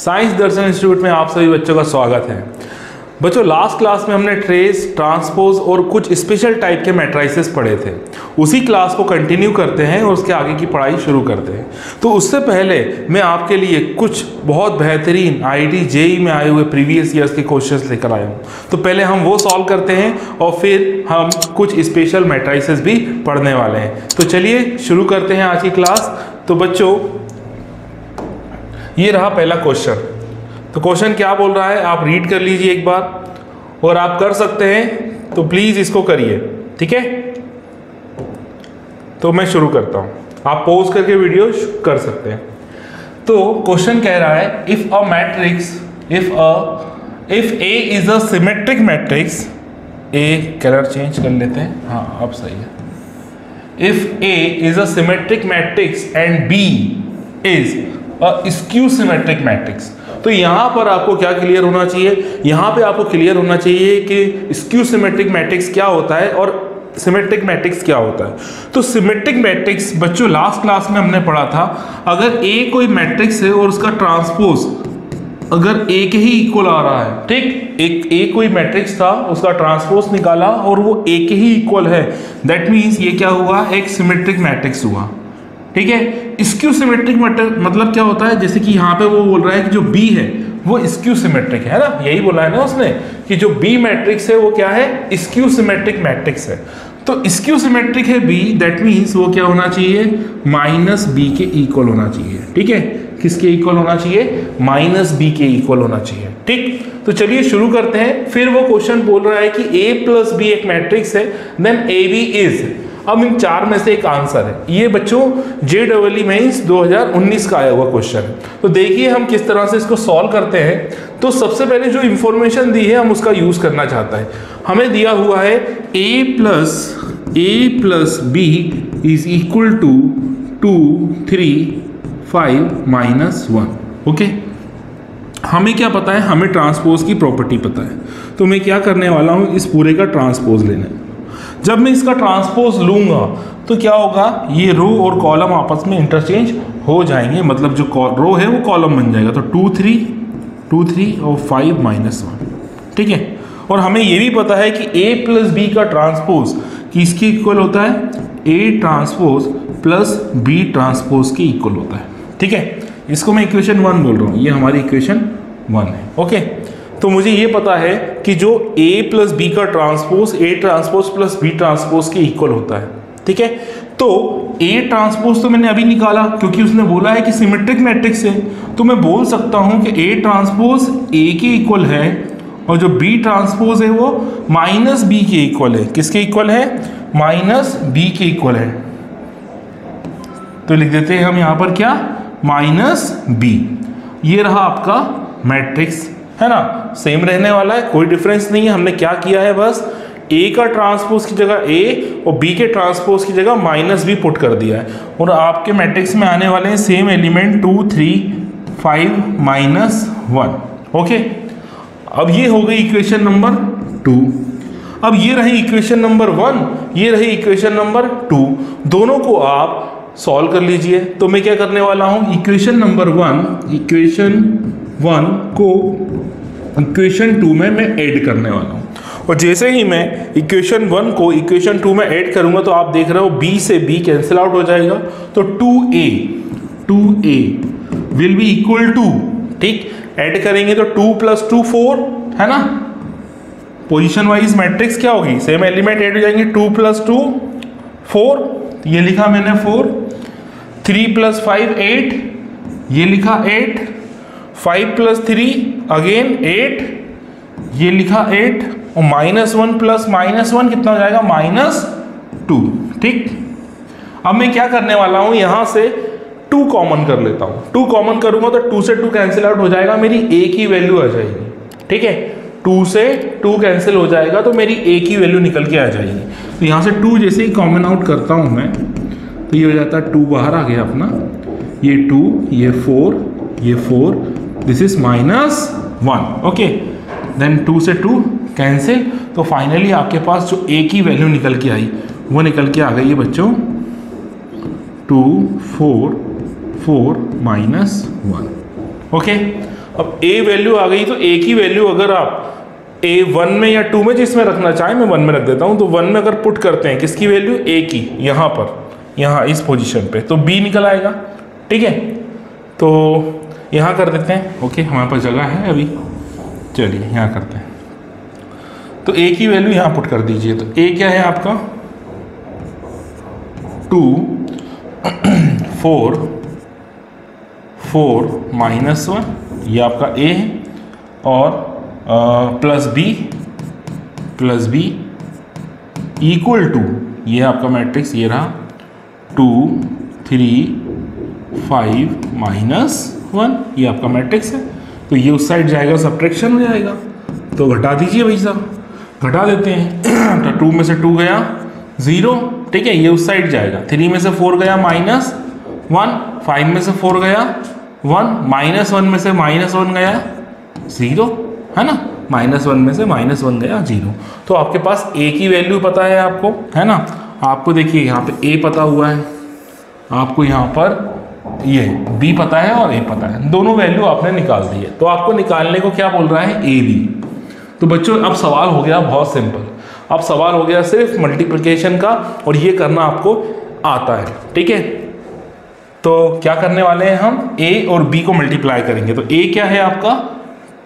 Science दर्शन institute में आप सभी बच्चों का स्वागत है। बच्चों, लास्ट क्लास में हमने ट्रेस, ट्रांसपोज और कुछ स्पेशल टाइप के मैट्राइसेस पढ़े थे। उसी क्लास को कंटिन्यू करते हैं और उसके आगे की पढ़ाई शुरू करते हैं। तो उससे पहले मैं आपके लिए कुछ बहुत बेहतरीन आईआईटी जेईई में आए हुए प्रीवियस ईयर्स के क्वेश्चंस लेकर आया हूँ। तो पहले हम वो सॉल्व करते हैं और फिर हम कुछ स्पेशल मैट्राइसेस भी पढ़ने वाले हैं। तो चलिए शुरू करते हैं आज की क्लास। तो बच्चों, ये रहा पहला क्वेश्चन। तो क्वेश्चन क्या बोल रहा है आप रीड कर लीजिए एक बार, और आप कर सकते हैं तो प्लीज इसको करिए, ठीक है। तो मैं शुरू करता हूं, आप पॉज करके वीडियो कर सकते हैं। तो क्वेश्चन कह रहा है if a matrix if A is a symmetric matrix, A colour change कर लेते हैं, हाँ अब सही है। If A is a symmetric matrix and B is skew symmetric matrix. तो यहां पर आपको क्या क्लियर होना चाहिए, यहां पे आपको क्लियर होना चाहिए कि स्क्यू सिमेट्रिक मैट्रिक्स क्या होता है और सिमेट्रिक मैट्रिक्स क्या होता है। तो सिमेट्रिक मैट्रिक्स बच्चों लास्ट क्लास में हमने पढ़ा था, अगर ए कोई मैट्रिक्स है और उसका ट्रांसपोज अगर ए के ही इक्वल आ रहा है, ठीक, एक ए कोई मैट्रिक्स था उसका ट्रांसपोज निकाला और वो ए के ही इक्वल है, दैट मीन्स ये क्या हुआ, एक सिमेट्रिक मैट्रिक्स हुआ, ठीक है। स्क्यू सिमेट्रिक मैट्रिक्स मतलब क्या होता है, जैसे कि यहाँ पे वो बोल रहा है कि जो बी है वो स्क्यू सिमेट्रिक है ना, यही बोला है ना उसने कि जो बी मैट्रिक्स है वो क्या है, स्क्यू सिमेट्रिक मैट्रिक्स है। तो स्क्यू सिमेट्रिक है बी, दैट मीन्स वो क्या होना चाहिए, माइनस बी के इक्वल होना चाहिए, ठीक है। किसके इक्वल होना चाहिए, माइनस बी के इक्वल होना चाहिए, ठीक। तो चलिए शुरू करते हैं। फिर वो क्वेश्चन बोल रहा है कि ए प्लस बी एक मैट्रिक्स है, देन ए बी इज, अब इन चार में से एक आंसर है। ये बच्चों JEE मेंस 2019 का आया हुआ क्वेश्चन है। तो देखिए हम किस तरह से इसको सॉल्व करते हैं। तो सबसे पहले जो इंफॉर्मेशन दी है हम उसका यूज करना चाहता है। हमें दिया हुआ है a plus B is equal to 2 3 5 -1, okay. हमें क्या पता है, हमें ट्रांसपोज की प्रॉपर्टी पता है। तो मैं क्या करने वाला हूँ, इस पूरे का ट्रांसपोज लेना है। जब मैं इसका ट्रांसपोज लूंगा तो क्या होगा, ये रो और कॉलम आपस में इंटरचेंज हो जाएंगे, मतलब जो रो है वो कॉलम बन जाएगा। तो 2 3 और 5 -1, ठीक है। और हमें ये भी पता है कि a प्लस बी का ट्रांसपोज किसके इक्वल होता है, a transpose plus b transpose के इक्वल होता है, ठीक है। इसको मैं इक्वेशन 1 बोल रहा हूँ, ये हमारी इक्वेशन 1 है, ओके। तो मुझे ये पता है कि जो a प्लस बी का transpose a transpose plus b transpose के इक्वल होता है, ठीक है। तो a ट्रांसपोज तो मैंने अभी निकाला क्योंकि उसने बोला है कि सिमेट्रिक मैट्रिक्स है, तो मैं बोल सकता हूं कि a ट्रांसपोज a के इक्वल है और जो b ट्रांसपोज है वो माइनस b के इक्वल है। किसके इक्वल है, माइनस b के इक्वल है। तो लिख देते हैं हम यहां पर क्या, माइनस b। ये रहा आपका मैट्रिक्स, है ना, सेम रहने वाला है, कोई डिफरेंस नहीं है। हमने क्या किया है, बस a का ट्रांसपोज की जगह a और b के ट्रांसपोज की जगह माइनस b पुट कर दिया है। और आपके मैट्रिक्स में आने वाले हैं सेम एलिमेंट 2 3 5 -1, ओके। अब ये हो गई इक्वेशन नंबर 2। अब ये रही इक्वेशन नंबर 1, ये रही इक्वेशन नंबर 2, दोनों को आप सॉल्व कर लीजिए। तो मैं क्या करने वाला हूं, इक्वेशन नंबर 1 को इक्वेशन 2 में मैं ऐड करने वाला हूं। और जैसे ही मैं इक्वेशन 1 को इक्वेशन 2 में ऐड करूंगा तो आप देख रहे हो b से b कैंसिल आउट हो जाएगा। तो 2a will be equal to, ठीक, ऐड करेंगे तो 2 + 2 4, है ना। पोजीशन वाइज मैट्रिक्स क्या होगी, सेम एलिमेंट ऐड हो जाएंगे। 2 + 2 4, ये लिखा मैंने 4। 3 + 5 8, ये लिखा 8। 5 + 3 अगेन 8, ये लिखा 8। और -1 + -1 कितना हो जाएगा, -2, ठीक। अब मैं क्या करने वाला हूं, यहां से 2 कॉमन कर लेता हूं। 2 कॉमन करूंगा तो 2 से 2 कैंसिल आउट हो जाएगा, मेरी a की वैल्यू आ जाएगी, ठीक है। 2 से 2 कैंसिल हो जाएगा तो मेरी a की वैल्यू निकल के आ जाएगी। तो यहां से 2 जैसे ही कॉमन आउट करता हूं मैं, तो ये हो जाता है 2 बाहर आ गया अपना, ये 2, ये 4, ये 4, दिस इज -1, ओके। देन 2 से 2 कैंसिल, तो फाइनली आपके पास जो a की वैल्यू निकल के आई वो निकल के आ गई है बच्चों 2 4 4 -1, ओके। अब ए वैल्यू आ गई तो ए की वैल्यू अगर आप ए 1 में या 2 में जिसमें रखना चाहें, मैं 1 में रख देता हूँ, तो 1 में अगर पुट करते हैं किसकी वैल्यू, ए की, यहाँ पर, यहाँ इस पोजीशन पे, तो बी निकल आएगा। ठीक है, तो यहाँ कर देते हैं। ओके, हमारे पास जगह है अभी, चलिए यहाँ करते हैं। तो ए की वैल्यू यहाँ पुट कर दीजिए। तो ए क्या है आपका 2 4 4 -1, ये आपका ए है, और प्लस बी इक्वल टू, ये आपका मैट्रिक्स ये रहा 2 3 5 -1, ये आपका मैट्रिक्स है। तो ये उस साइड जाएगा, सब्ट्रैक्शन हो जाएगा, तो घटा दीजिए भाई साहब, घटा देते हैं। तो 2 में से 2 गया 0, ठीक है, ये उस साइड जाएगा। 3 में से 4 गया -1, 5 में से 4 गया 1, -1 में से -1 गया 0, है ना, -1 में से -1 गया 0। तो आपके पास ए की वैल्यू पता है आपको, है ना, आपको देखिए यहाँ पे ए पता हुआ है, आपको यहाँ पर ये बी पता है और ए पता है, दोनों वैल्यू आपने निकाल दी है। तो आपको निकालने को क्या बोल रहा है, ए बी। तो बच्चों अब सवाल हो गया बहुत सिंपल, अब सवाल हो गया सिर्फ मल्टीप्लिकेशन का, और ये करना आपको आता है। ठीक है, तो क्या करने वाले हैं हम, ए और बी को मल्टीप्लाई करेंगे। तो ए क्या है आपका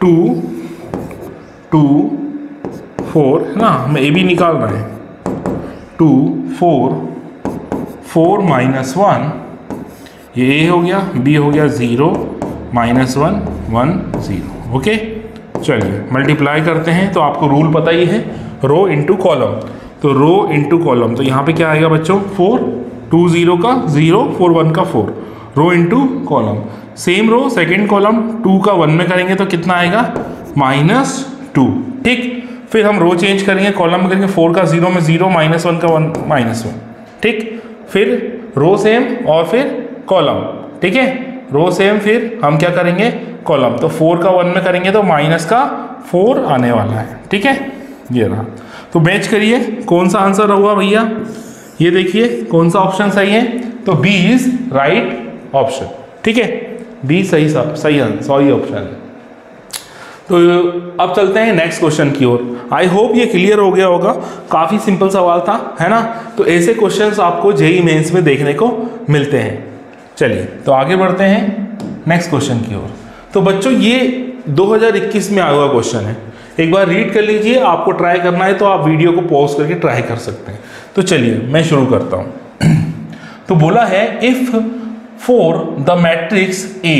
2 2 4, है ना, हमें ए बी निकाल रहे हैं। 2 4 4 -1, ये ए हो गया, बी हो गया 0 -1 1 0। ओके, चलिए मल्टीप्लाई करते हैं। तो आपको रूल पता ही है, रो इंटू कॉलम। तो रो इंटू कॉलम, तो यहाँ पे क्या आएगा बच्चों, 4 2 0 का 0 4 1 का 4, row into column. Same row second column 2 का 1 में करेंगे तो कितना आएगा -2। ठीक, फिर हम रो चेंज करेंगे, कॉलम में करेंगे 4 का 0 में 0 -1 का 1 -1। ठीक, फिर रो सेम और फिर कॉलम। ठीक है, रो सेम, फिर हम क्या करेंगे, कॉलम। तो 4 का 1 में करेंगे तो माइनस का 4 आने वाला है। ठीक है, ये रहा। तो मैच करिए कौन सा आंसर होगा भैया, ये देखिए कौन सा ऑप्शन सही है। तो बी इज राइट ऑप्शन। ठीक है, बी सही ऑप्शन है। तो अब चलते हैं नेक्स्ट क्वेश्चन की ओर। आई होप ये क्लियर हो गया होगा, काफ़ी सिंपल सवाल था, है ना। तो ऐसे क्वेश्चंस आपको जेईई मेंस में देखने को मिलते हैं। चलिए तो आगे बढ़ते हैं नेक्स्ट क्वेश्चन की ओर। तो बच्चों ये 2021 में आया हुआ क्वेश्चन है, एक बार रीड कर लीजिए। आपको ट्राई करना है तो आप वीडियो को पॉज करके ट्राई कर सकते हैं। तो चलिए मैं शुरू करता हूँ। तो बोला है if for the matrix A,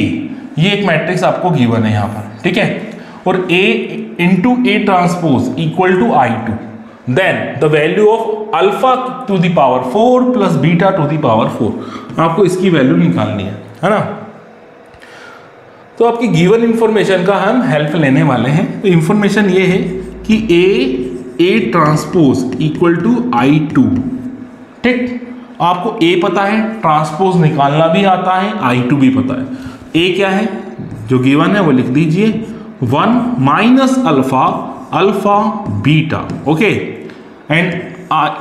ये एक मैट्रिक्स आपको गिवन है यहाँ पर, ठीक है, और A into A transpose equal to I2, then the value of alpha to the power 4 plus beta to the power 4, आपको इसकी वैल्यू निकालनी है ना। तो आपकी गिवन इंफॉर्मेशन का हम हेल्प लेने वाले हैं। तो इंफॉर्मेशन ये है कि ए ट्रांसपोज इक्वल टू I2, ठीक, आपको ए पता है, ट्रांसपोज निकालना भी आता है, I2 भी पता है। ए क्या है जो गिवन है वो लिख दीजिए 1 minus alpha alpha beta, okay, and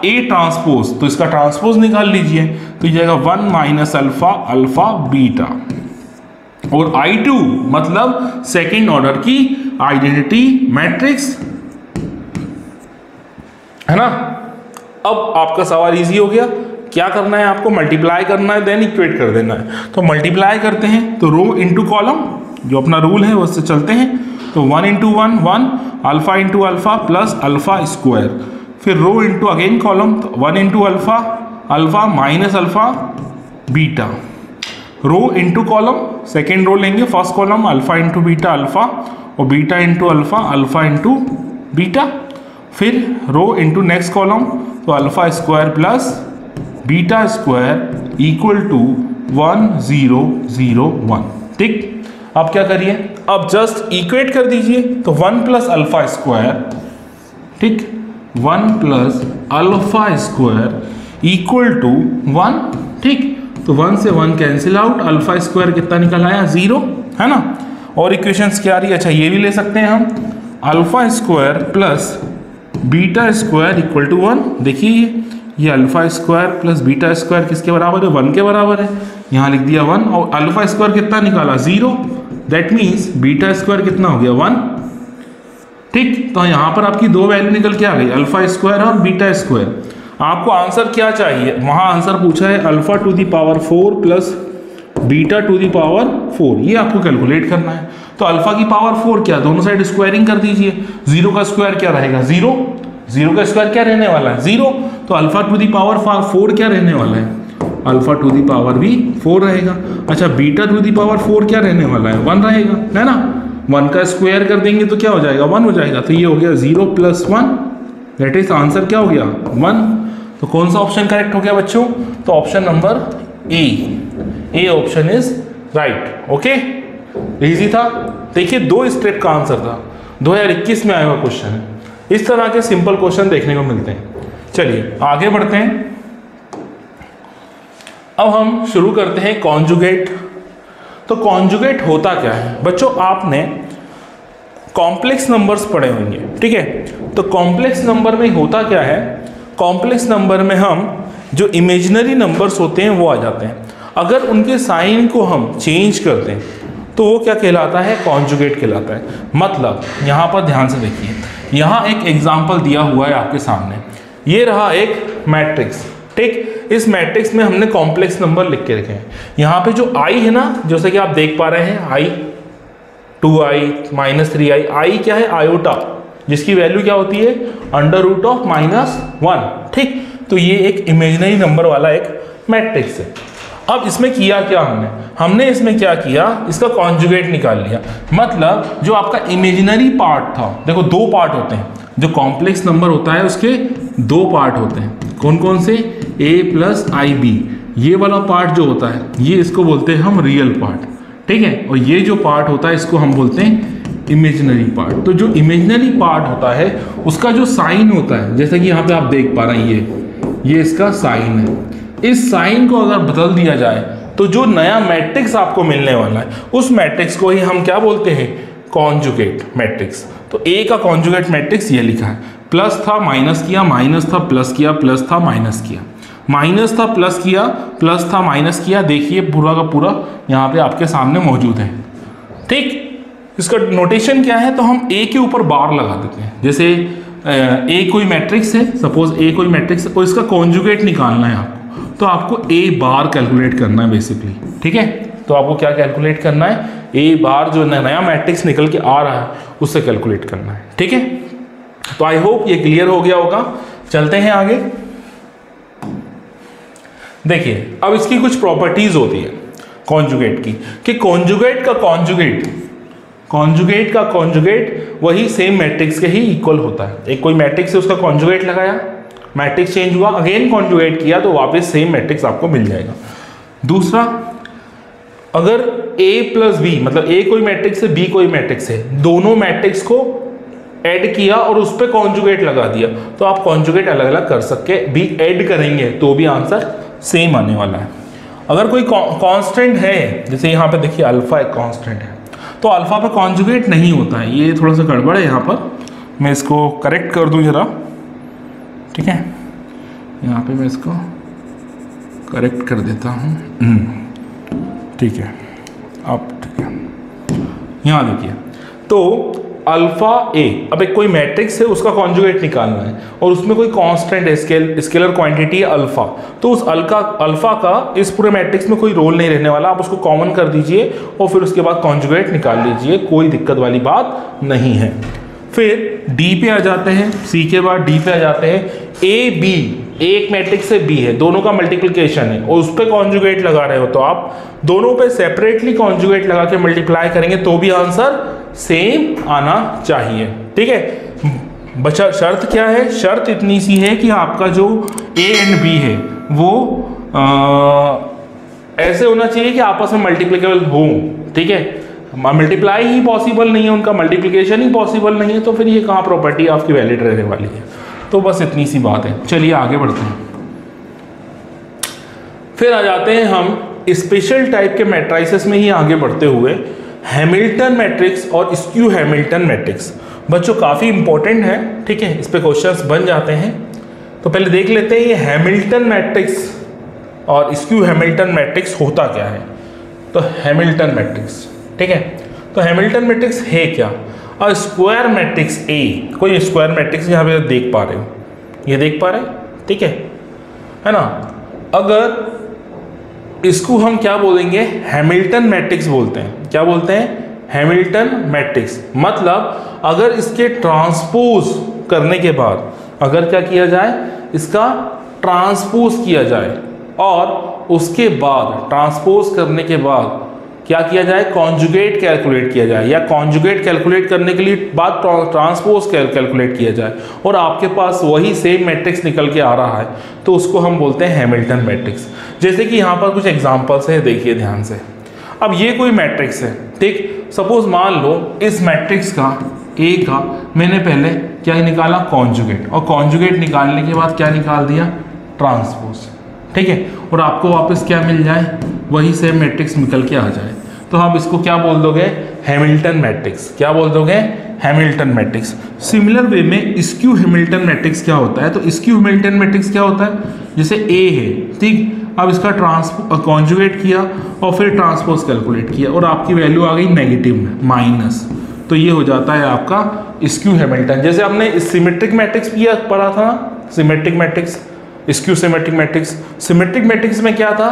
A transpose, तो इसका ट्रांसपोज निकाल लीजिए, तो ये जाएगा 1 माइनस अल्फा अल्फा बीटा, और I2 मतलब सेकेंड ऑर्डर की आइडेंटिटी मैट्रिक्स, है ना। अब आपका सवाल इजी हो गया, क्या करना है आपको, मल्टीप्लाई करना है, देन इक्वेट कर देना है। तो मल्टीप्लाई करते हैं, तो रो इंटू कॉलम, जो अपना रूल है उससे चलते हैं। तो 1 into 1 1, alpha into alpha plus alpha square, फिर रो इंटू अगेन कॉलम, तो 1 into alpha alpha minus alpha beta, row into column, second row लेंगे, first column alpha into beta alpha, और beta into alpha alpha into beta, फिर row into next column, तो alpha square plus beta square equal to 1 0 0 1। ठीक, अब क्या करिए, अब just equate कर दीजिए। तो 1 प्लस अल्फा स्क्वायर, ठीक, 1 plus alpha square equal to 1, ठीक, तो 1 से 1 कैंसिल आउट, अल्फा स्क्वायर कितना निकल आया 0, है ना। और इक्वेशंस क्या आ रही है, अच्छा ये भी ले सकते हैं हम, alpha square plus beta square equal to 1। देखिए ये alpha square plus beta square किसके बराबर है, 1 के बराबर है, यहाँ लिख दिया 1, और अल्फा स्क्वायर कितना निकाला 0, दैट मीन्स बीटा स्क्वायर कितना हो गया 1। ठीक, तो यहाँ पर आपकी दो वैल्यू निकल के आ गई, अल्फा स्क्वायर और बीटा स्क्वायर। आपको आंसर क्या चाहिए, वहाँ आंसर पूछा है alpha to the power 4 plus beta to the power 4, ये आपको कैलकुलेट करना है। तो अल्फा की पावर 4 क्या, दोनों साइड स्क्वायरिंग कर दीजिए, 0 का स्क्वायर क्या रहेगा 0, 0 का स्क्वायर क्या रहने वाला है 0, तो अल्फा टू दी पावर 4 क्या रहने वाला है, अल्फा टू दी पावर भी 4 रहेगा। अच्छा, बीटा टू दी पावर 4 क्या रहने वाला है 1 रहेगा, है ना। 1 का स्क्वायर कर देंगे तो क्या हो जाएगा 1 हो जाएगा, तो ये हो गया 0 + 1, दैट इज आंसर क्या हो गया 1। तो कौन सा ऑप्शन करेक्ट हो गया बच्चों, तो option number A option is right. Okay, easy था। देखिए 2 स्टेप का आंसर था, 2021 में आया हुआ क्वेश्चन है। इस तरह के सिंपल क्वेश्चन देखने को मिलते हैं। चलिए आगे बढ़ते हैं। अब हम शुरू करते हैं कॉन्जुगेट। तो कॉन्जुगेट होता क्या है बच्चों, आपने कॉम्प्लेक्स नंबर्स पढ़े होंगे, ठीक है। तो कॉम्प्लेक्स नंबर में होता क्या है, कॉम्प्लेक्स नंबर में हम जो इमेजिनरी नंबर्स होते हैं वो आ जाते हैं। अगर उनके साइन को हम चेंज कर दें तो वो क्या कहलाता है, कॉन्जुगेट कहलाता है। मतलब यहाँ पर ध्यान से देखिए, यहाँ एक एग्जाम्पल दिया हुआ है आपके सामने, ये रहा एक मैट्रिक्स, ठीक। इस मैट्रिक्स में हमने कॉम्प्लेक्स नंबर लिख के रखे हैं। यहाँ पे जो आई है ना, जैसे कि आप देख पा रहे हैं, आई 2i -3i, आई क्या है आयोटा, जिसकी वैल्यू क्या होती है √(-1), ठीक। तो ये एक इमेजिनरी नंबर वाला एक मैट्रिक्स है। अब इसमें किया क्या हमने इसमें क्या किया, इसका कॉन्जुगेट निकाल लिया। मतलब जो आपका इमेजिनरी पार्ट था, देखो 2 पार्ट होते हैं, जो कॉम्प्लेक्स नंबर होता है उसके 2 पार्ट होते हैं। कौन कौन से, a + ib, ये वाला पार्ट जो होता है ये इसको बोलते हैं हम रियल पार्ट, ठीक है। और ये जो पार्ट होता है इसको हम बोलते हैं इमेजिनरी पार्ट। तो जो इमेजिनरी पार्ट होता है उसका जो साइन होता है, जैसे कि यहाँ पे आप देख पा रहे हैं, ये इसका साइन है। इस साइन को अगर बदल दिया जाए तो जो नया मैट्रिक्स आपको मिलने वाला है उस मैट्रिक्स को ही हम क्या बोलते हैं, कॉन्जुगेट मैट्रिक्स। तो ए का कॉन्जुगेट मैट्रिक्स ये लिखा है, प्लस था माइनस किया, माइनस था प्लस किया, प्लस था माइनस किया, माइनस था प्लस किया, प्लस था माइनस किया। देखिए पूरा का पूरा यहाँ पे आपके सामने मौजूद है, ठीक। इसका नोटेशन क्या है, तो हम ए के ऊपर बार लगा देते हैं। जैसे ए कोई मैट्रिक्स है, सपोज ए कोई मैट्रिक्स है और इसका कॉन्जुगेट निकालना है आपको, तो आपको ए बार कैलकुलेट करना है बेसिकली, ठीक है। तो आपको क्या कैलकुलेट करना है, ए बार जो नया मैट्रिक्स निकल के आ रहा है उससे कैलकुलेट करना है, ठीक है। तो आई होप ये क्लियर हो गया होगा। चलते हैं आगे। देखिए अब इसकी कुछ प्रॉपर्टीज होती है कॉन्जुगेट की, कि कॉन्जुगेट का कॉन्जुगेट वही सेम मैट्रिक्स के ही इक्वल होता है। एक कोई मैट्रिक्स है उसका कॉन्जुगेट लगाया, मैट्रिक्स चेंज हुआ, अगेन कॉन्जुगेट किया तो वापस सेम मैट्रिक्स आपको मिल जाएगा। दूसरा, अगर a + b, मतलब a कोई मैट्रिक्स है, b कोई मैट्रिक्स है, दोनों मैट्रिक्स को ऐड किया और उस पर कॉन्जुगेट लगा दिया, तो आप कॉन्जुगेट अलग अलग कर सकते, भी ऐड करेंगे तो भी आंसर सेम आने वाला है। अगर कोई कांस्टेंट है, जैसे यहाँ पे देखिए अल्फा एक कांस्टेंट है, तो अल्फा पे कॉन्जुगेट नहीं होता है। ये थोड़ा सा गड़बड़ है, यहाँ पर मैं इसको करेक्ट कर दूँ जरा, ठीक है। यहाँ पे मैं इसको करेक्ट कर देता हूँ, ठीक है। अब ठीक है, यहाँ देखिए, तो अल्फा ए, अब एक कोई मैट्रिक्स है उसका कॉन्जुगेट निकालना है और उसमें कोई कांस्टेंट है, स्केलर क्वांटिटी है अल्फा, तो उस अल्फा का इस पूरे मैट्रिक्स में कोई रोल नहीं रहने वाला। आप उसको कॉमन कर दीजिए और फिर उसके बाद कॉन्जुगेट निकाल लीजिए, कोई दिक्कत वाली बात नहीं है। फिर डी पे आ जाते हैं, सी के बाद डी पे आ जाते हैं। ए बी, एक मैट्रिक्स से बी है, दोनों का मल्टीप्लिकेशन है और उस पर कॉन्जुगेट लगा रहे हो, तो आप दोनों पे सेपरेटली कॉन्जुगेट लगा के मल्टीप्लाई करेंगे तो भी आंसर सेम आना चाहिए, ठीक है। बचा शर्त क्या है, शर्त इतनी सी है कि आपका जो ए एंड बी है वो ऐसे होना चाहिए कि आपस में मल्टीप्लिकेबल हो, ठीक है। मल्टीप्लाई ही पॉसिबल नहीं है, उनका मल्टीप्लिकेशन ही पॉसिबल नहीं है, तो फिर ये कहाँ प्रॉपर्टी आपकी वैलिड रहने वाली है। तो बस इतनी सी बात है। चलिए आगे बढ़ते हैं। फिर आ जाते हैं हम स्पेशल टाइप के मैट्रिसेस में ही आगे बढ़ते हुए हैमिल्टन मैट्रिक्स और स्क्यू हैमिल्टन मैट्रिक्स। बच्चों काफ़ी इंपॉर्टेंट है, ठीक है, इस पे क्वेश्चंस बन जाते हैं। तो पहले देख लेते हैं ये हैमिल्टन मैट्रिक्स और स्क्यू हैमिल्टन मैट्रिक्स होता क्या है। तो हैमिल्टन मैट्रिक्स, ठीक है, तो हैमिल्टन मैट्रिक्स है क्या? अ स्क्वायर मैट्रिक्स ए, कोई स्क्वायर मैट्रिक्स यहाँ पे देख पा रहे हो, ये देख पा रहे हैं, ठीक है ना। अगर इसको हम क्या बोलेंगे, हैमिल्टन मैट्रिक्स बोलते हैं। क्या बोलते हैं? Hamilton matrix. मतलब अगर इसके ट्रांसपोज करने के बाद, अगर क्या किया जाए, इसका ट्रांसपोज किया जाए और उसके बाद ट्रांसपोज करने के बाद क्या किया जाए, कॉन्जुगेट कैलकुलेट किया जाए, या कॉन्जुगेट कैलकुलेट करने के लिए बाद ट्रांसपोज कैलकुलेट किया जाए और आपके पास वही सेम मैट्रिक्स निकल के आ रहा है, तो उसको हम बोलते हैं हैमिल्टन मैट्रिक्स। जैसे कि यहाँ पर कुछ एग्जांपल्स है, देखिए ध्यान से। अब ये कोई मैट्रिक्स है, ठीक। सपोज मान लो इस मैट्रिक्स का ए का मैंने पहले क्या निकाला, कॉन्जुगेट, और कॉन्जुगेट निकालने के बाद क्या निकाल दिया, ट्रांसपोज, ठीक है। और आपको वापस क्या मिल जाए, वही सेम मैट्रिक्स निकल के आ जाए, तो आप इसको क्या बोल दोगे, हैमिल्टन मैट्रिक्स। क्या बोल दोगे, हैमिल्टन मैट्रिक्स। सिमिलर वे में स्क्यू हैमिल्टन मैट्रिक्स क्या होता है, तो स्क्यू हैमिल्टन मैट्रिक्स क्या होता है, जैसे ए है, ठीक। अब इसका कॉन्जुगेट किया और फिर ट्रांसपोज कैलकुलेट किया और आपकी वैल्यू आ गई नेगेटिव में, माइनस, तो ये हो जाता है आपका स्क्यू हैमिल्टन। जैसे आपने सिमेट्रिक मैट्रिक्स भी पढ़ा था ना, symmetric matrix, skew symmetric matrix. Symmetric matrix में क्या था,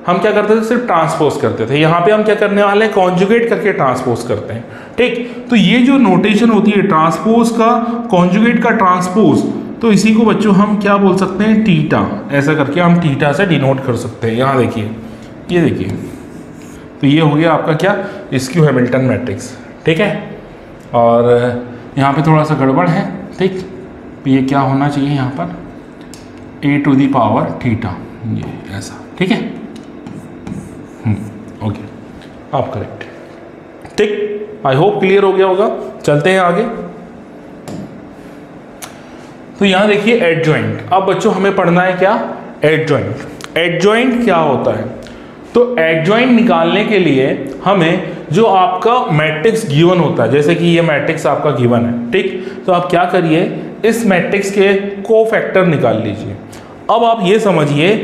हम क्या करते थे, सिर्फ ट्रांसपोज करते थे। यहाँ पे हम क्या करने वाले हैं, कॉन्जुगेट करके ट्रांसपोज करते हैं, ठीक। तो ये जो नोटेशन होती है ट्रांसपोज का, कॉन्जुगेट का ट्रांसपोज, तो इसी को बच्चों हम क्या बोल सकते हैं, थीटा, ऐसा करके हम थीटा से डिनोट कर सकते हैं। यहाँ देखिए, ये देखिए, तो ये हो गया आपका क्या, स्क्यू हैमिल्टन मैट्रिक्स, ठीक है। और यहाँ पे थोड़ा सा गड़बड़ है, ठीक। ये क्या होना चाहिए यहाँ पर, a to the power theta, ये ऐसा, ठीक है। ओके, आप करेक्ट, ठीक। आई होप क्लियर हो गया होगा। चलते हैं आगे। तो यहाँ देखिए एडजॉइंट। अब बच्चों हमें पढ़ना है क्या, एडजॉइंट। एडजॉइंट क्या होता है, तो एडजॉइंट निकालने के लिए हमें जो आपका मैट्रिक्स गिवन होता है, जैसे कि ये मैट्रिक्स आपका गिवन है, ठीक। तो आप क्या करिए, इस मैट्रिक्स के कोफैक्टर निकाल लीजिए। अब आप ये समझिए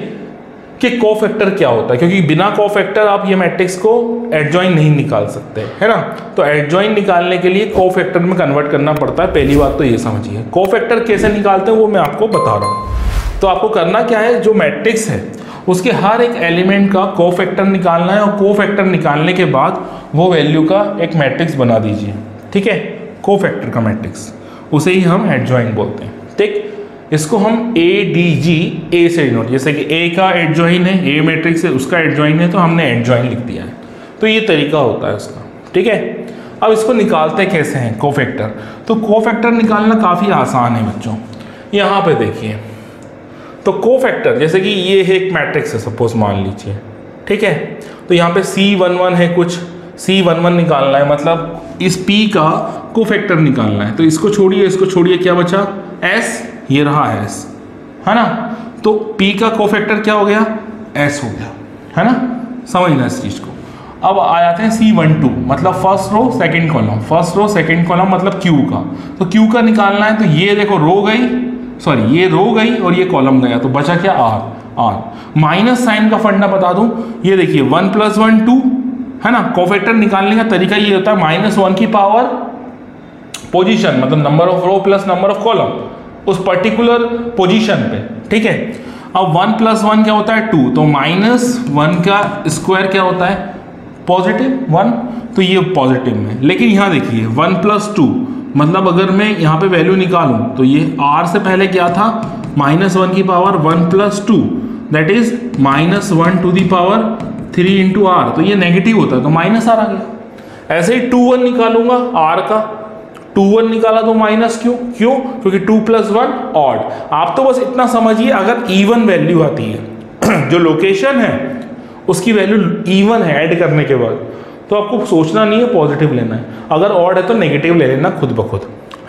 कि कोफैक्टर क्या होता है, क्योंकि बिना कोफैक्टर आप ये मैट्रिक्स को एडजॉइंट नहीं निकाल सकते, है ना। तो एडजॉइंट निकालने के लिए कोफैक्टर में कन्वर्ट करना पड़ता है। पहली बात तो ये समझिए, कोफैक्टर कैसे निकालते हैं वो मैं आपको बता रहा हूँ। तो आपको करना क्या है, जो मैट्रिक्स है उसके हर एक एलिमेंट का कोफैक्टर निकालना है, और कोफैक्टर निकालने के बाद वो वैल्यू का एक मैट्रिक्स बना दीजिए, ठीक है। कोफैक्टर का मैट्रिक्स, उसे ही हम एडजॉइंट बोलते हैं, ठीक। इसको हम ए डी जी, ए से डिनोट, जैसे कि ए का एडजॉइंट है, ए मैट्रिक्स है, उसका एडजॉइंट है, तो हमने एडजॉइंट लिख दिया है। तो ये तरीका होता है उसका, ठीक है। अब इसको निकालते कैसे हैं, कोफैक्टर। तो कोफैक्टर निकालना काफ़ी आसान है बच्चों। यहाँ पे देखिए, तो कोफैक्टर, जैसे कि ये है एक मैट्रिक्स है, सपोज मान लीजिए, ठीक है। तो यहाँ पे C11 है, कुछ C11 निकालना है, मतलब इस P का कोफैक्टर निकालना है। तो इसको छोड़िए, इसको छोड़िए, क्या बचा, S, ये रहा S, है ना। तो P का कोफैक्टर क्या हो गया, S हो गया, है ना। समझना इस चीज़ को। अब आ जाते हैं C12, मतलब first row second column, first row second column मतलब Q का। तो Q का निकालना है, तो ये देखो रो गई, सॉरी ये रो गई और ये कॉलम गया, तो बचा क्या, R। माइनस साइन का फंडा बता दूं, ये देखिए 1 + 1 2, है ना। कोफैक्टर निकालने का तरीका ये होता है, -1 की पावर पोजीशन, मतलब number of row plus number of column उस पर्टिकुलर पोजीशन पे, ठीक है। अब 1 + 1 क्या होता है, 2, तो -1 का स्क्वायर क्या होता है, पॉजिटिव 1, तो ये पॉजिटिव में। लेकिन यहाँ देखिए 1 + 2, मतलब अगर मैं यहाँ पे वैल्यू निकालूं, तो ये r से पहले क्या था, -1 की power 1 + 2, that is -1 to the power 3 × r, तो ये नेगेटिव होता है, तो -r आ गया। ऐसे ही 2 1 निकालूंगा, r का 2 1 निकाला तो माइनस क्यों, क्योंकि 2 + 1 ऑड। आप तो बस इतना समझिए, अगर इवन वैल्यू आती है जो लोकेशन है उसकी वैल्यू इवन है ऐड करने के बाद, तो आपको सोचना नहीं है पॉजिटिव लेना है, अगर ऑड है तो नेगेटिव ले लेना खुद ब खुद,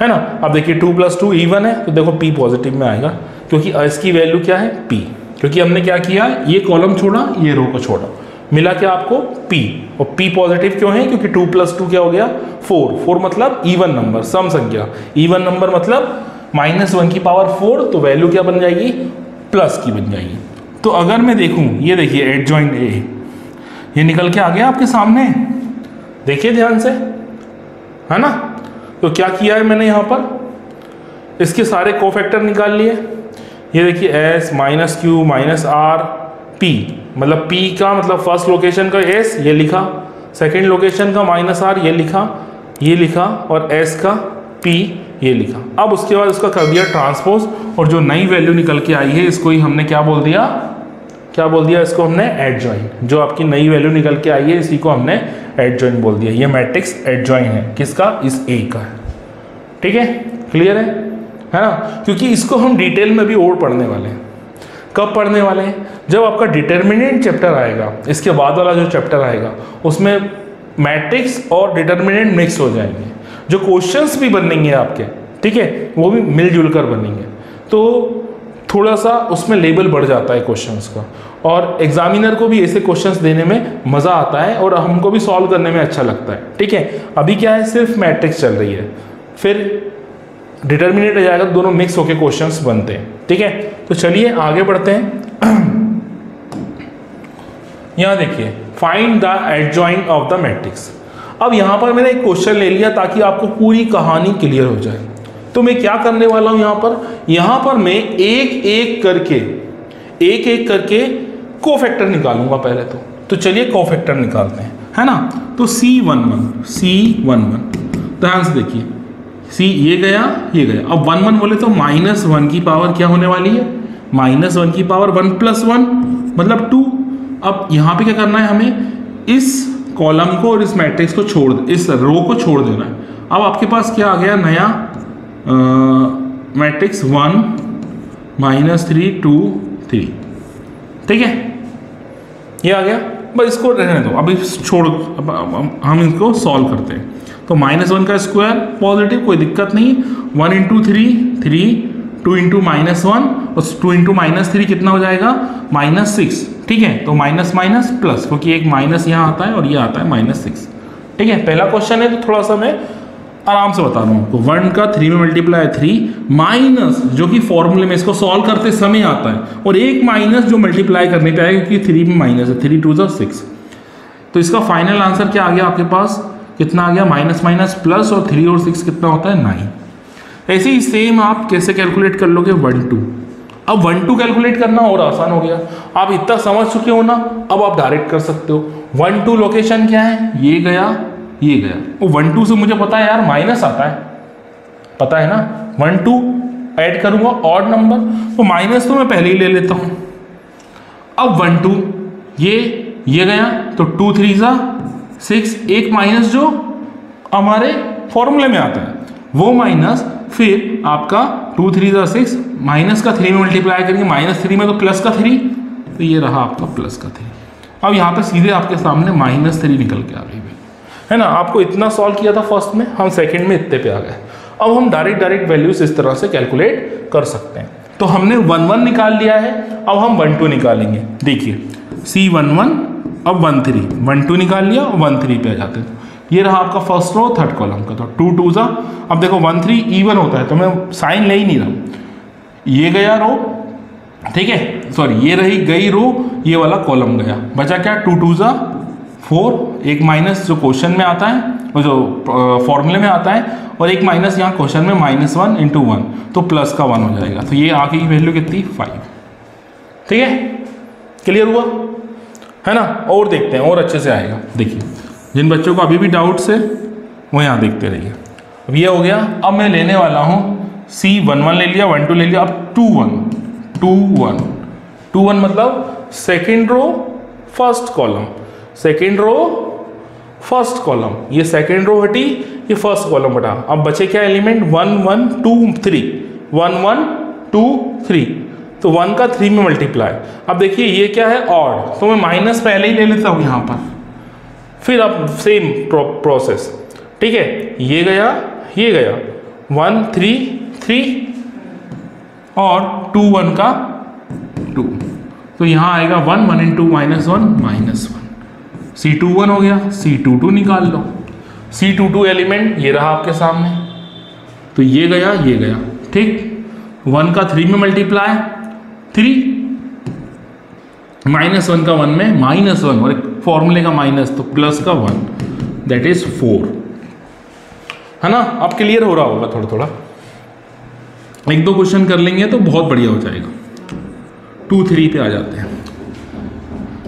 है ना। अब देखिए 2 + 2 इवन है, तो देखो p पॉजिटिव में आएगा, क्योंकि इसकी वैल्यू क्या है, p, क्योंकि हमने क्या किया, ये कॉलम छोड़ा, ये रो को छोड़ा, मिला क्या आपको p, और p पॉजिटिव क्यों है, क्योंकि 2 + 2 क्या हो गया, 4 मतलब इवन नंबर, सम संख्या, इवन नंबर मतलब -1 की पावर 4, तो वैल्यू क्या बन जाएगी, प्लस की बन जाएगी। तो अगर मैं देखूं, ये देखिए एडजॉइंट ए, ये निकल के आ गया आपके सामने, देखिए ध्यान से, है ना। तो क्या किया है मैंने यहाँ पर, इसके सारे कोफैक्टर निकाल लिए। ये देखिए s minus Q minus R P, मतलब p का मतलब फर्स्ट लोकेशन का s ये लिखा, सेकंड लोकेशन का माइनस आर ये लिखा और s का p ये लिखा। अब उसके बाद उसका कर दिया ट्रांसपोज, और जो नई वैल्यू निकल के आई है इसको ही हमने क्या बोल दिया, इसको हमने एडजॉइन। जो आपकी नई वैल्यू निकल के आई है इसी को हमने एडजॉइन बोल दिया। ये मैट्रिक्स एडजॉइन है, किसका, इस A का है। ठीक है, क्लियर है ना। क्योंकि इसको हम डिटेल में भी और पढ़ने वाले हैं। कब पढ़ने वाले हैं, जब आपका डिटर्मिनेंट चैप्टर आएगा, इसके बाद वाला जो चैप्टर आएगा उसमें मैट्रिक्स और डिटर्मिनेंट मिक्स हो जाएंगे, जो क्वेश्चंस भी बनेंगे आपके, ठीक है, वो भी मिलजुल कर बनेंगे। तो थोड़ा सा उसमें लेवल बढ़ जाता है क्वेश्चंस का, और एग्जामिनर को भी ऐसे क्वेश्चंस देने में मज़ा आता है और हमको भी सॉल्व करने में अच्छा लगता है। ठीक है, अभी क्या है, सिर्फ मैट्रिक्स चल रही है, फिर डिटर्मिनेंट आ जाएगा, दोनों मिक्स होकर क्वेश्चंस बनते हैं। ठीक है, तो चलिए आगे बढ़ते हैं। यहाँ देखिए, find the adjoin of the matrix. अब यहाँ पर मैंने एक क्वेश्चन ले लिया ताकि आपको पूरी कहानी क्लियर हो जाए। तो मैं क्या करने वाला हूँ, यहाँ पर मैं एक एक करके कोफैक्टर निकालूंगा पहले तो चलिए कोफैक्टर निकालते हैं, है ना। तो C11 ध्यान से देखिए, C ये गया। अब 1 बोले तो -1 की पावर क्या होने वाली है, -1 की पावर 1 + 1 मतलब 2। अब यहाँ पे क्या करना है, हमें इस कॉलम को और इस मैट्रिक्स को इस रो को छोड़ देना है। अब आपके पास क्या आ गया, नया मैट्रिक्स 1 -3 2 3। ठीक है, ये आ गया। बस इसको रहने दो, अभी अब हम इसको सॉल्व करते हैं। तो -1 का स्क्वायर पॉजिटिव, कोई दिक्कत नहीं। 1 × 3 3, 2 × -1 और 2 × -3 कितना हो जाएगा, -6। ठीक है, तो माइनस माइनस प्लस, क्योंकि एक माइनस यहाँ आता है और ये आता है -6। ठीक है, पहला क्वेश्चन है तो थोड़ा सा मैं आराम से बता रहा हूँ आपको। 1 का 3 में मल्टीप्लाई 3 माइनस, जो कि फॉर्मूले में इसको सॉल्व करते समय आता है, और एक माइनस जो मल्टीप्लाई करने पे आएगा क्योंकि 3 में माइनस है, 3 × 2 = 6। तो इसका फाइनल आंसर क्या आ गया आपके पास, कितना आ गया, माइनस माइनस प्लस, और 3 और 6 कितना होता है, 9। ऐसे ही सेम आप कैसे कैलकुलेट कर लोगे, 1 2। अब 1 2 कैलकुलेट करना और आसान हो गया, आप इतना समझ चुके हो ना, अब आप डायरेक्ट कर सकते हो। 1 2 लोकेशन क्या है, ये गया। वो 1 2 से मुझे पता है यार माइनस आता है, पता है ना। 1 2 ऐड करूंगा ऑड नंबर, तो माइनस तो मैं पहले ही ले लेता हूं। अब 1 2 ये गया, तो 2 3 = 6, एक माइनस जो हमारे फॉर्मूले में आता है वो माइनस, फिर आपका 2 3 = 6, माइनस का 3 में मल्टीप्लाई करेंगे, -3 में तो प्लस का 3, तो ये रहा आपका प्लस का 3। अब यहाँ पे सीधे आपके सामने -3 निकल के आ गई है ना। आपको इतना सॉल्व किया था फर्स्ट में, हम सेकंड में इतने पे आ गए। अब हम डायरेक्ट वैल्यूज इस तरह से कैलकुलेट कर सकते हैं। तो हमने 1 1 निकाल लिया है, अब हम 1 2 निकालेंगे। देखिए C11, अब 1 3, 1 2 निकाल लिया, 1 3 पे आ जाते हैं। ये रहा आपका फर्स्ट रो थर्ड कॉलम का, तो 2 2 सा। अब देखो 1 3 इवन होता है, तो मैं साइन ले ही नहीं रहा, ये गया रो, ठीक है, सॉरी ये रही गई रो, ये वाला कॉलम गया, बचा क्या, 2 2 सा 4, एक माइनस जो क्वेश्चन में आता है, वो जो फॉर्मूले में आता है, और एक माइनस यहाँ क्वेश्चन में -1 × 1, तो प्लस का 1 हो जाएगा। तो ये आगे की वैल्यू कितनी, 5। ठीक है, क्लियर हुआ है ना। और देखते हैं और अच्छे से आएगा। देखिए जिन बच्चों को अभी भी डाउट्स है वो यहाँ देखते रहिए। अब ये हो गया। अब मैं लेने वाला हूँ C11 ले लिया, 1 2 ले लिया, अब 2 1 मतलब second row first column, second row first column, ये सेकेंड रो हटी, ये फर्स्ट कॉलम हटा। अब बचे क्या एलिमेंट, 1 1 2 3, 1 1 2 3, तो 1 का 3 में मल्टीप्लाई। अब देखिए ये क्या है, ऑड, तो मैं माइनस पहले ही ले लेता हूँ यहाँ पर, फिर अब सेम प्रोसेस। ठीक है, ये गया 1 3 3 और 2 1 का 2, तो यहाँ आएगा 1 1 × -1 -1, C21 हो गया। C22 निकाल लो, C22 एलिमेंट ये रहा आपके सामने, तो ये गया ठीक। 1 का 3 में मल्टीप्लाई 3, -1 का 1 में -1, और एक फॉर्मूले का माइनस, तो प्लस का 1, दैट इज 4। है ना? अब क्लियर हो रहा होगा थोड़ा थोड़ा, एक दो क्वेश्चन कर लेंगे तो बहुत बढ़िया हो जाएगा। 2 3 पे आ जाते हैं।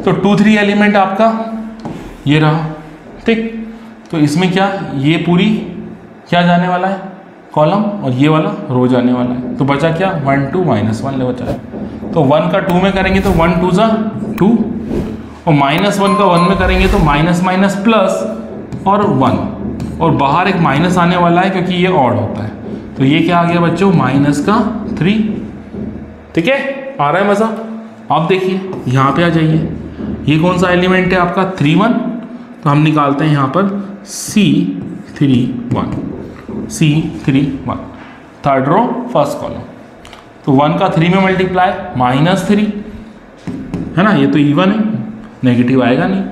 तो 2 3 एलिमेंट आपका ये रहा, ठीक। तो इसमें क्या, ये पूरी क्या जाने वाला है, कॉलम, और ये वाला रो जाने वाला है। तो बचा क्या, 1 2 -1 ले बचा है। तो 1 का 2 में करेंगे तो 1 2 2, और -1 का 1 में करेंगे तो माइनस माइनस प्लस और 1, और बाहर एक माइनस आने वाला है क्योंकि ये ऑड होता है। तो ये क्या आ गया बच्चों, -3। ठीक है, आ रहा है मज़ा? आप देखिए यहाँ पे आ जाइए, ये कौन सा एलिमेंट है आपका, 3 1। तो हम निकालते हैं यहाँ पर C3 1, third row first column. तो 1 का 3 में मल्टीप्लाई -3 है ना, ये तो इवन है, नेगेटिव आएगा नहीं।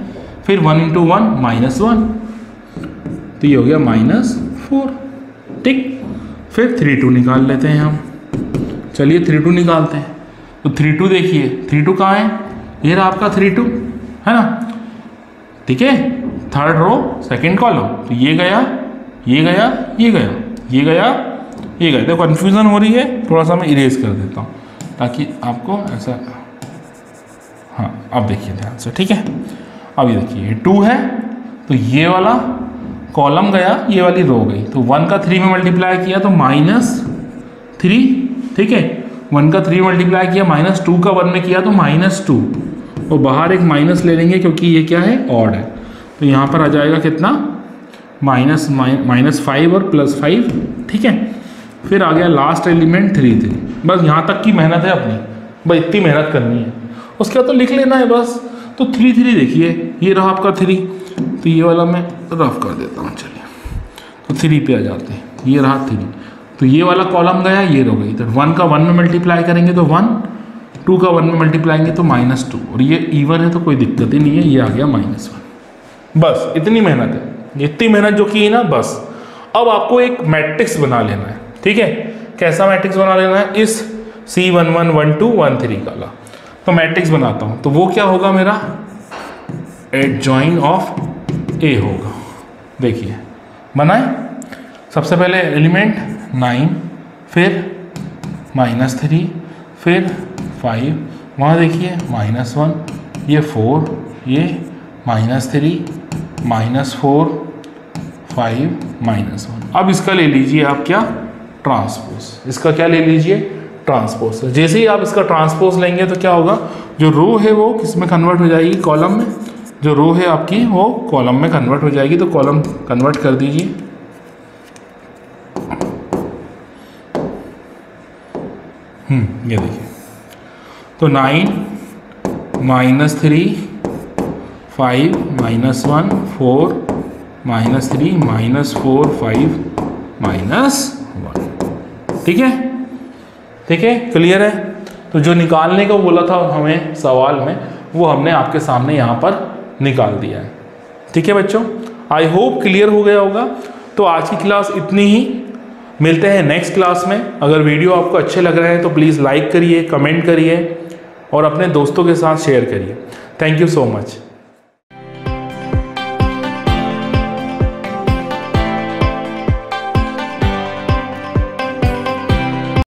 फिर 1 × 1 -1, तो ये हो गया -4, ठीक। फिर 3 2 निकाल लेते हैं हम, चलिए 3 2 निकालते हैं। तो 3 2 देखिए, 3 2 कहाँ है, ये रहा आपका 3 2, है ना, ठीक है, थर्ड रो सेकंड कॉलम। तो ये गया, ये गया, ये गया, ये गया, ये गया। तो कन्फ्यूज़न हो रही है, थोड़ा सा मैं इरेज कर देता हूँ ताकि आपको ऐसा, हाँ अब देखिए ध्यान से, ठीक है। अब ये देखिए 2 है, तो ये वाला कॉलम गया, ये वाली रो गई। तो 1 का 3 में मल्टीप्लाई किया तो -3, ठीक है। 1 का 3 मल्टीप्लाई किया, -2 का 1 में किया तो -2, और बाहर एक माइनस ले लेंगे क्योंकि ये क्या है, ऑड है। तो यहाँ पर आ जाएगा कितना, -5 और +5, ठीक है। फिर आ गया लास्ट एलिमेंट 3 3। बस यहाँ तक की मेहनत है अपनी, बस इतनी मेहनत करनी है, उसके बाद तो लिख लेना है बस। तो 3 3 देखिए, ये रहा आपका 3, तो ये वाला मैं रफ कर देता हूँ, चलिए। तो 3 पे आ जाते हैं, ये रहा 3, तो ये वाला कॉलम गया, ये रो गई। तो 1 का 1 में मल्टीप्लाई करेंगे तो 1, 2 का 1 में मल्टीप्लाएंगे तो -2, और ये इवन है तो कोई दिक्कत ही नहीं है, ये आ गया -1। बस इतनी मेहनत है, इतनी मेहनत जो की है ना, बस। अब आपको एक मैट्रिक्स बना लेना है, ठीक है। कैसा मैट्रिक्स बना लेना है, इस C1 1 1 2 1 3 का। तो मैट्रिक्स बनाता हूँ, तो वो क्या होगा मेरा, एडजॉइन ऑफ A होगा। देखिए बनाए, सबसे पहले एलिमेंट 9, फिर -3, फिर 5, वहाँ देखिए -1, ये 4, ये -3, -4, 5, -1। अब इसका ले लीजिए आप क्या, ट्रांसपोज। इसका क्या ले लीजिए, ट्रांसपोज। जैसे ही आप इसका ट्रांसपोज लेंगे तो क्या होगा, जो रो है वो किस में कन्वर्ट हो जाएगी, कॉलम में। जो रो है आपकी वो कॉलम में कन्वर्ट हो जाएगी। तो कॉलम कन्वर्ट कर दीजिए, ये देखिए। तो 9 -3 5 -1 4 -3 -4 5 -1, ठीक है, ठीक है, क्लियर है। तो जो निकालने को बोला था हमें सवाल में, वो हमने आपके सामने यहाँ पर निकाल दिया है, ठीक है बच्चों। आई होप क्लियर हो गया होगा। तो आज की क्लास इतनी ही, मिलते हैं नेक्स्ट क्लास में। अगर वीडियो आपको अच्छे लग रहे हैं तो प्लीज़ लाइक करिए, कमेंट करिए और अपने दोस्तों के साथ शेयर करिए। Thank you so much.